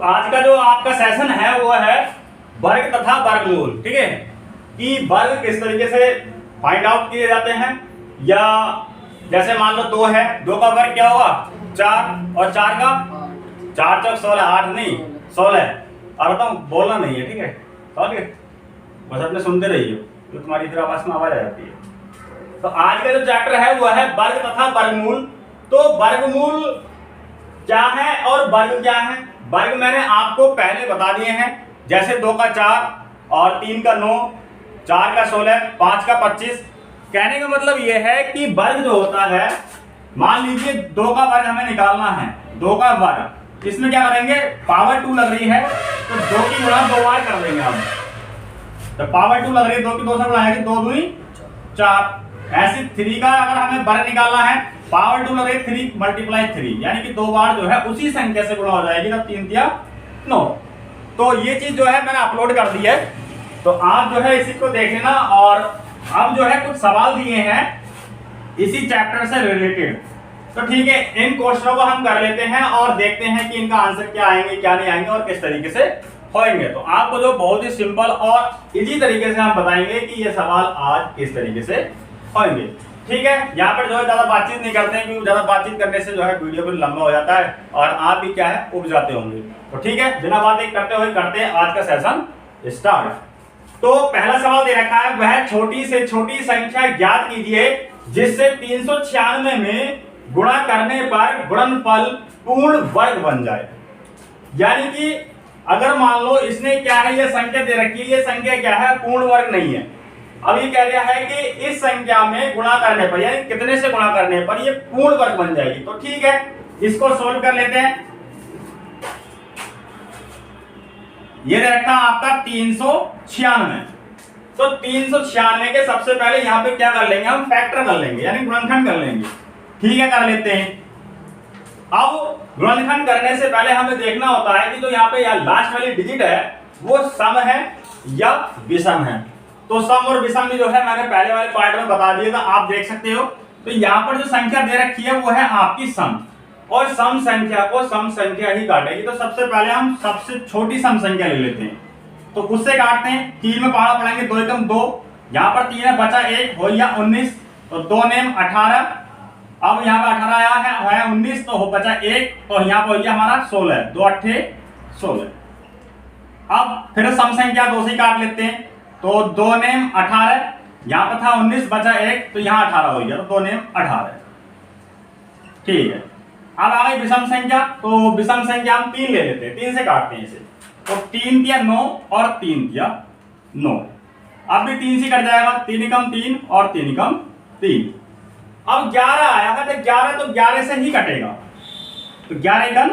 आज का जो आपका सेशन है वो है वर्ग तथा वर्गमूल, ठीक है, कि वर्ग किस तरीके से फाइंड आउट किए जाते हैं। या जैसे मान लो 2 है, 2 का वर्ग क्या होगा 4, और 4 का 4 चौक 16, 8 नहीं 16। और बताऊं बोलना नहीं है, ठीक है, समझ गए, बस अपने सुनते रहिए तो तुम्हारी इधर आवाज में आवाज आ जाती है। तो आज का जो चैप्टर है वो है वर्ग तथा वर्गमूल। तो वर्गमूल क्या है और वर्ग क्या है। वर्ग मैंने आपको पहले बता दिए हैं, जैसे 2 का 4 और 3 का 9, 4 का 16, 5 का 25। कहने का मतलब यह है कि वर्ग जो होता है, मान लीजिए 2 का वर्ग हमें निकालना है, 2 का वर्ग, इसमें क्या करेंगे, पावर 2 लग रही है तो 2 की गुणा 2 बार कर देंगे हम। तो पावर 2 लग रही है, 2 की 2 से बढ़ाएंगे, 2 दूनी 4। ऐसे 3 का अगर हमें वर्ग निकालना है, पावर 2 लग रही है, 3 मल्टीप्लाई 3, यानी कि 2 बार जो है उसी संख्या से गुणा हो जाएगी, तब 3 तिया 9। तो ये चीज जो है मैंने अपलोड कर दी है, तो आप जो है इसी को देख लेना। और अब जो है कुछ सवाल दिए हैं इसी चैप्टर से रिलेटेड, तो ठीक है, इन क्वेश्चनों को हम कर लेते हैं और देखते हैं कि इनका आंसर क्या आएंगे क्या नहीं आएंगे और किस तरीके से होंगे। तो आपको जो बहुत ही सिंपल और इजी तरीके से हम बताएंगे कि ये सवाल आज किस तरीके से होंगे, ठीक है। यहाँ पर जो है ज्यादा बातचीत नहीं करते हैं, क्योंकि ज्यादा बातचीत करने से जो है वीडियो भी लंबा हो जाता है और आप भी क्या है उब जाते होंगे। तो ठीक है, बिना बात करते हुए करते हैं आज का सेशन स्टार्ट। तो पहला सवाल दे रखा है, वह छोटी से छोटी संख्या ज्ञात कीजिए जिससे 396 में गुणा करने पर गुणनफल पूर्ण वर्ग बन जाए। यानी कि अगर मान लो इसने क्या है, ये संख्या दे रखी है, ये संख्या क्या है, पूर्ण वर्ग नहीं है। अब ये कह रहा है कि इस संख्या में गुणा करने पर, यानी कितने से गुणा करने पर ये पूर्ण वर्ग बन जाएगी। तो ठीक है, इसको सोल्व कर लेते हैं। ये रखा आपका 396। तो 396 के सबसे पहले यहाँ पे क्या कर लेंगे, हम फैक्टर कर लेंगे, यानी गुणनखंड कर लेंगे। ठीक है, कर लेते हैं। अब गुणनखंड करने से पहले हमें देखना होता है कि जो यहाँ पे लास्ट वाली डिजिट है वो सम है या विषम है। तो सम और विषम भी जो है मैंने पहले वाले पार्ट में बता दिया था, आप देख सकते हो। तो यहाँ पर जो संख्या दे रखी है वो है आपकी सम, और सम संख्या को सम संख्या ही काटेगी। तो सबसे पहले हम सबसे छोटी सम संख्या ले लेते हैं, तो उससे काटते हैं। 3 में पहाड़ा पढ़ेंगे, 2 एकम 2, यहाँ पर 3 है, बचा 1, हो गया 19, तो 2 नेम 18। अब यहाँ पे 18 आया है 19, तो हो बचा 1, तो यहाँ पे हो गया हमारा 16, 2 अट्ठे 16। अब फिर सम संख्या 2 से काट लेते हैं, तो 2 नेम 18, यहाँ पे था 19, बचा 1, तो यहाँ 18 हो गया, तो 2 नेम 18। ठीक है, अब आ गई विषम संख्या। तो विषम संख्या हम 3 ले लेते हैं, 3 से काटते हैं इसे, तो 3 तिया 9 और 3 तिया 9। अब भी 3 से कट जाएगा, 3 एकम 3 और 3 एकम 3। अब 11 आया है, तो 11 तो 11 से ही कटेगा, तो 11 एकम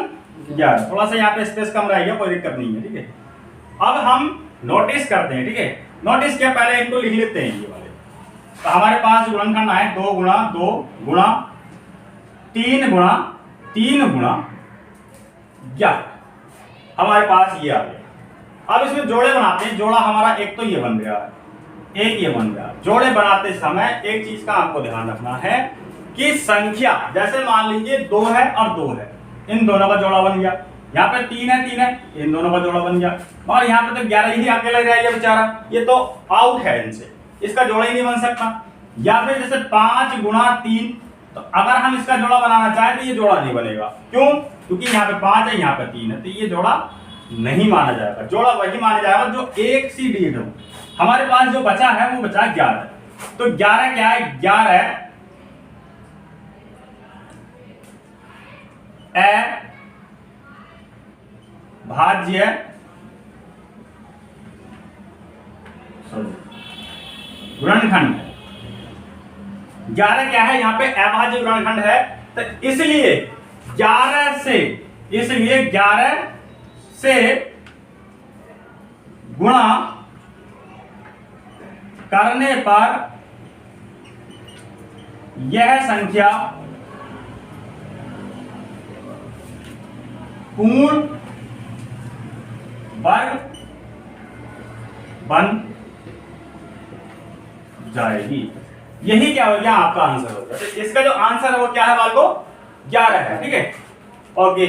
11। थोड़ा सा यहाँ पे स्पेस कम रहेगा, कोई दिक्कत नहीं है, ठीक है। अब हम नोटिस करते हैं, ठीक है। नोटिस किया, पहले इनको लिख लेते हैं ये वाले। तो हमारे पास गुणनखंड है 2 गुणा 2 गुणा 3 गुणा 3 गुणा 11, हमारे पास ये आ गया। अब इसमें जोड़े बनाते हैं। जोड़ा हमारा एक तो ये बन गया, एक ये बन गया। जोड़े बनाते समय एक चीज का आपको ध्यान रखना है कि संख्या, जैसे मान लीजिए 2 है और 2 है, इन दोनों का जोड़ा बन गया। यहाँ पे 3 है 3 है, इन दोनों का जोड़ा बन गया। और यहाँ पे तो 11 ही अकेला रह गया बेचारा, ये तो आउट है, इनसे इसका जोड़ा ही नहीं बन सकता। या फिर जैसे 5 गुणा 3, तो अगर हम इसका जोड़ा बनाना चाहें तो ये जोड़ा नहीं बनेगा। क्यों? क्योंकि यहाँ पे 5 है, यहाँ पे 3 है, तो ये जोड़ा नहीं माना जाएगा। जोड़ा वही माना जाएगा जो एक सी डिजिट हो। हमारे पास जो बचा है वो बचा 11। तो 11 क्या है, 11 ए भाज्य गुणनखंड। 11 क्या है, यहाँ पे अभाज्य गुणनखंड है, तो इसलिए 11 से गुणा करने पर यह संख्या पूर्ण वर्ग बन जाएगी। यही क्या हो गया, आपका आंसर हो गया। तो इसका जो आंसर है वो क्या है, बाल को 11 है, ठीक है। ओके,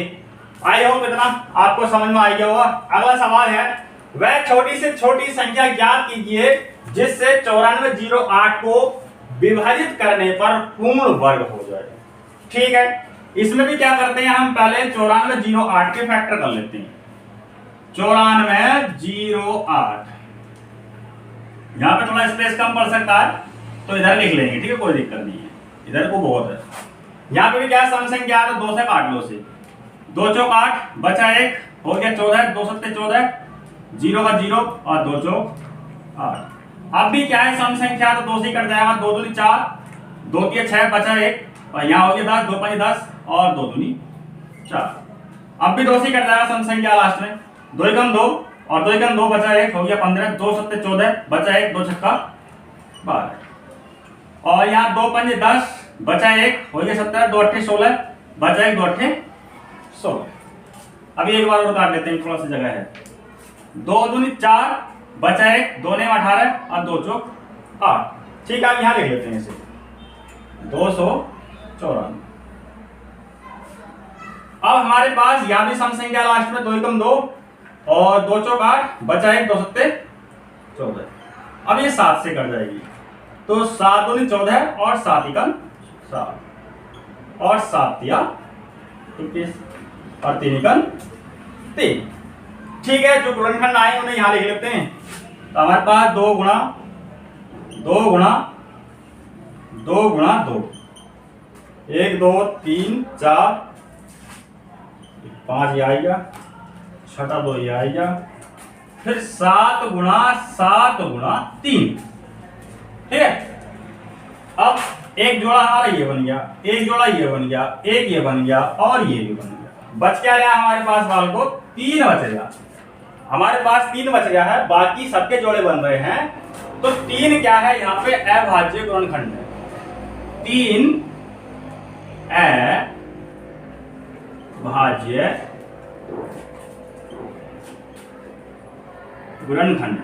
आई होप इतना आपको समझ में आ गया होगा। अगला सवाल है, वह छोटी से छोटी संख्या ज्ञात कीजिए जिससे 9408 को विभाजित करने पर पूर्ण वर्ग हो जाए। ठीक है, इसमें भी क्या करते हैं हम, पहले 9408 के फैक्टर कर लेते हैं। 9408, यहां पे थोड़ा स्पेस कम पड़ सकता है तो इधर लिख लेंगे, ठीक है, कोई दिक्कत नहीं है, इधर को बहुत है। यहां पे भी क्या सम संख्या है, तो 2 से काट लो, से 2 चौक 8 बचा 1 हो गया 14, 2 सत्ते 14, 0 का 0 और 2 चौक 8। अब भी क्या है सम संख्या, तो 2 से कट जाएगा, 2 दूनी 4, 2 तिया 6 बचा 1 और यहाँ हो गया 10, 2 5 10 और 2 दूनी 4। अब भी 2 से कट जाएगा सम संख्या लास्ट में, 2 एकम 2 और 2 एकम 2 बचा 1 हो गया 15, 2 सत्ते 14 बचा 1, 2 छक्का 12 और यहाँ 2 5 10 बचा 1 हो गया 17, 2 अट्ठे 16 बचा 1, 2 अट्ठे 16। अभी एक बार और काट लेते हैं, थोड़ा सा जगह है, 2 दूनी 4 बचा 1, 2 ने 18 और 2 चौक 8। ठीक है, यहाँ लिख लेते हैं इसे 294। अब हमारे पास यहाँ भी सम संख्या लास्ट में 2 एकम 2 और 2 चौक 8 बचा 1, 2 सत्ते 14। अब ये 7 से कट जाएगी, तो 7 दूनी 14 और 7 एकम 7 और 7 तिया 21 और 3 एकम 3। ठीक है, जो गुणनखंड आए उन्हें यहां लिख लेते हैं। तो हमारे पास 2 गुणा 2 गुणा 2 गुणा 2, 1 2 3 4 5 ये आएगा, छठा 2 ये आएगा, फिर 7 गुणा 3। ठीक है, अब एक जोड़ा हमारा ये बन गया, एक जोड़ा ये बन गया, एक ये बन गया और ये भी बन गया। बच क्या रहा हमारे पास वाल को 3 बच गया, हमारे पास 3 बच गया है, बाकी सबके जोड़े बन रहे हैं। तो 3 क्या है यहाँ पे, अभाज्य गुणनखंड है। 3 अभाज्य गुणनखंड,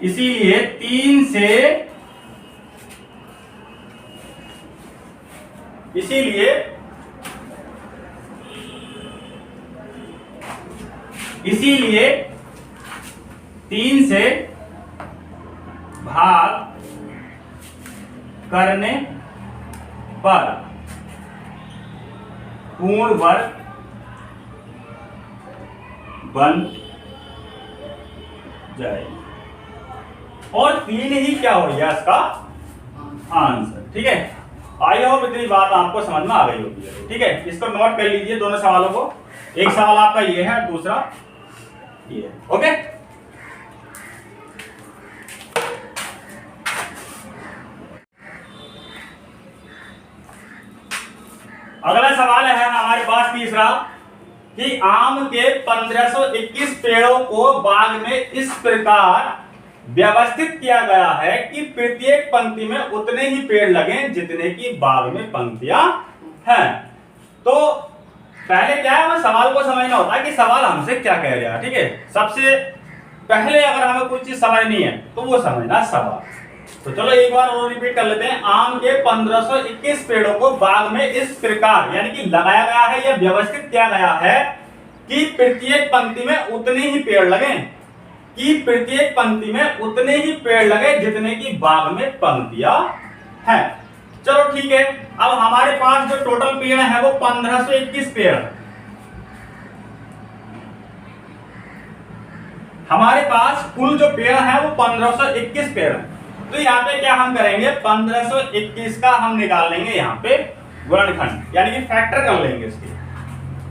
इसीलिए 3 से इसीलिए 3 से भाग करने पर पूर्ण वर्ग बन जाएगी और 3 ही क्या हो गया इसका आंसर। ठीक है, आई होप इतनी बात आपको समझ में आ गई होगी। ठीक है, इसको नोट कर लीजिए दोनों सवालों को, एक सवाल आपका ये है, दूसरा ये है। ओके, अगला सवाल है हमारे पास तीसरा कि आम के 1521 पेड़ों को बाग में इस प्रकार व्यवस्थित किया गया है कि प्रत्येक पंक्ति में उतने ही पेड़ लगे जितने की बाग में पंक्तियां हैं। तो पहले क्या है, हमें सवाल को समझना होता है कि सवाल हमसे क्या कह रहा है। ठीक है, सबसे पहले अगर हमें कोई चीज समझनी है तो वो समझना सवाल। तो चलो एक बार और रिपीट कर लेते हैं। आम के 1521 पेड़ों को बाग में इस प्रकार यानी कि लगाया गया है या व्यवस्थित किया गया है कि प्रत्येक पंक्ति में उतने ही पेड़ लगे, कि प्रत्येक पंक्ति में उतने ही पेड़ लगे जितने की बाग में पंक्तियां हैं। चलो ठीक है, अब हमारे पास जो टोटल पेड़ है वो 1521 पेड़, हमारे पास कुल जो पेड़ है वो 1521 पेड़ है। तो यहाँ पे क्या हम करेंगे, 1521 का हम निकाल लेंगे यहाँ पे गुणनखंड यानी कि फैक्टर कर लेंगे इसके।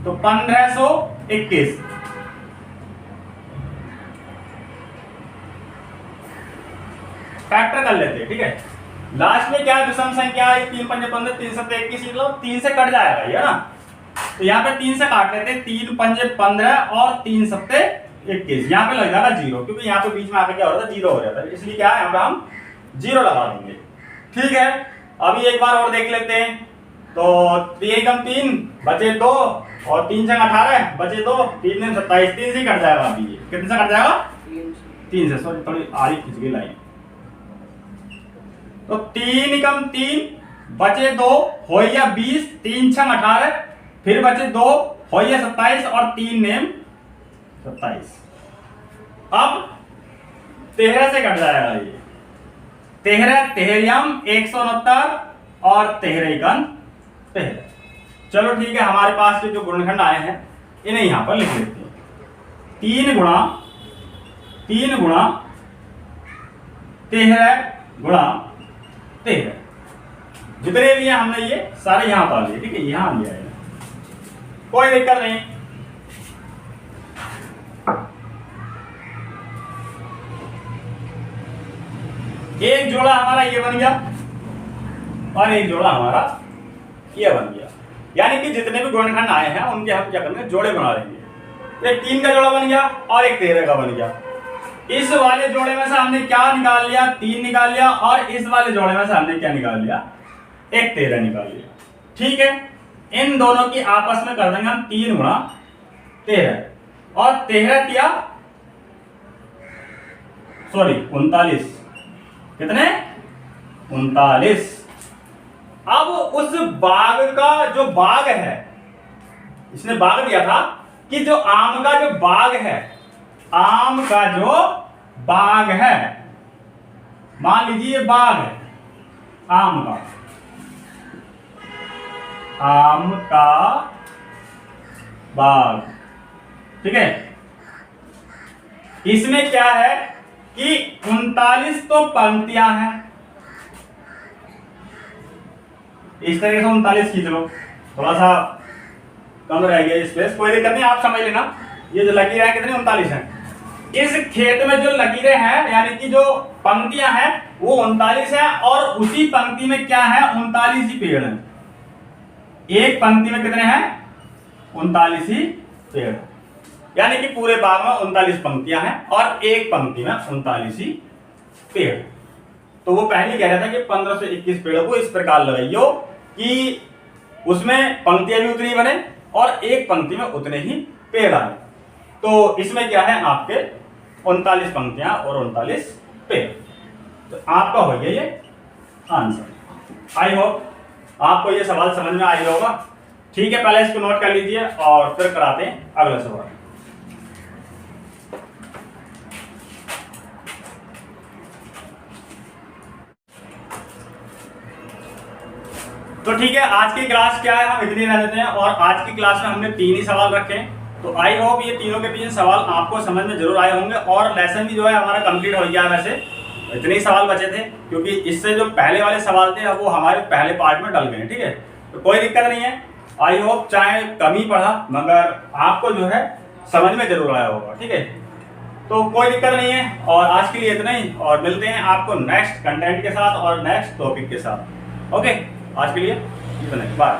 तो 1521 फैक्टर कर लेते हैं। ठीक है, लास्ट में क्या विषम संख्या है, 3 5 15 3 7 21, मतलब 3 से कट जाएगा ये ना। तो यहाँ पे 3 से काट लेते हैं, 3 5 15 और 3 7 21, यहाँ पे लग जाएगा 0, क्योंकि यहाँ पे बीच में आकर क्या हो रहा था, 0 हो जाता है, इसलिए क्या है यहाँ पे हम 0 लगा देंगे। ठीक है, अभी एक बार और देख लेते हैं। तो 3 कम 3 बचे 2 और 3 से 18 बचे 2, 3 में 27, 3 से कट जाएगा। अभी ये कितने से कट जाएगा, 3 से, सॉरी थोड़ी आरी खिंच गई लाइन। तो 3 कम 3 बचे 2 हो गया 20, 3 6 18 फिर बचे 2 हो ये 27 और 3 नेम 27। अब 13 से कट जाएगा ये 13 तेहरियम 169 और 13 एकन 13। चलो ठीक है, हमारे पास के जो गुणनखंड आए हैं इन्हें यहां पर लिख लेते हैं। 3 गुणा 13 गुणा 13, जितने भी हैं हमने ये सारे यहां डाल दिए। ठीक है, यहां लिया है, कोई दिक्कत नहीं। एक जोड़ा हमारा ये बन गया और एक जोड़ा हमारा ये बन गया, यानी कि जितने भी गुणनखंड आए हैं उनके हम क्या करेंगे, जोड़े बना लेंगे। एक 3 का जोड़ा बन गया और एक 13 का बन गया। इस वाले जोड़े में से हमने क्या निकाल लिया, 3 निकाल लिया, और इस वाले जोड़े में से हमने क्या निकाल लिया, एक 13 निकाल लिया। ठीक है, इन दोनों की आपस में कर देंगे हम 3 गुणा 13 और 13 किया 39, कितने 39। अब उस बाग का जो बाग है, इसने बाग दिया था कि जो आम का जो बाग है, आम का जो बाग है, मान लीजिए ये बाग है आम का बाग। ठीक है, इसमें क्या है कि 39 तो पंक्तियां हैं, इस तरीके से 39 खींच लो, थोड़ा सा कम रह गया स्पेस, कोई दिक्कत नहीं, आप समझ लेना। ये जो लकीरें हैं कितनी 39 हैं। इस खेत में जो लकीरें हैं यानी कि जो पंक्तियां हैं वो 39 है, और उसी पंक्ति में क्या है, 39 ही पेड़ हैं। एक पंक्ति में कितने हैं, 39 ही पेड़, यानी कि पूरे बाग में 39 पंक्तियां हैं और एक पंक्ति में 39 ही पेड़। तो वो पहले कह रहा था कि 15 से 21 पेड़ों को इस प्रकार लगाइयो कि उसमें पंक्तियां भी उतनी बने और एक पंक्ति में उतने ही पेड़ आए। तो इसमें क्या है, आपके 39 पंक्तियां और 39 पेड़। तो आपका हो गया ये आंसर। आई होप आपको ये सवाल समझ में आई होगा। ठीक है, पहले इसको नोट कर लीजिए और फिर कराते हैं अगला सवाल। तो ठीक है, आज की क्लास क्या है, हम इतनी रह देते हैं। और आज की क्लास में हमने 3 ही सवाल रखे हैं, तो आई होप ये तीनों के पीछे सवाल आपको समझ में जरूर आए होंगे। और लेसन भी जो है हमारा कंप्लीट हो गया। वैसे इतने ही सवाल बचे थे, क्योंकि इससे जो पहले वाले सवाल थे वो हमारे पहले पार्ट में डल गए। ठीक है, तो कोई दिक्कत नहीं है। आई होप चाहे कम ही पढ़ा मगर आपको जो है समझ में जरूर आया होगा। ठीक है, तो कोई दिक्कत नहीं है। और आज के लिए इतना ही, और मिलते हैं आपको नेक्स्ट कंटेंट के साथ और नेक्स्ट टॉपिक के साथ। ओके, आज के लिए इतना ही, बाय।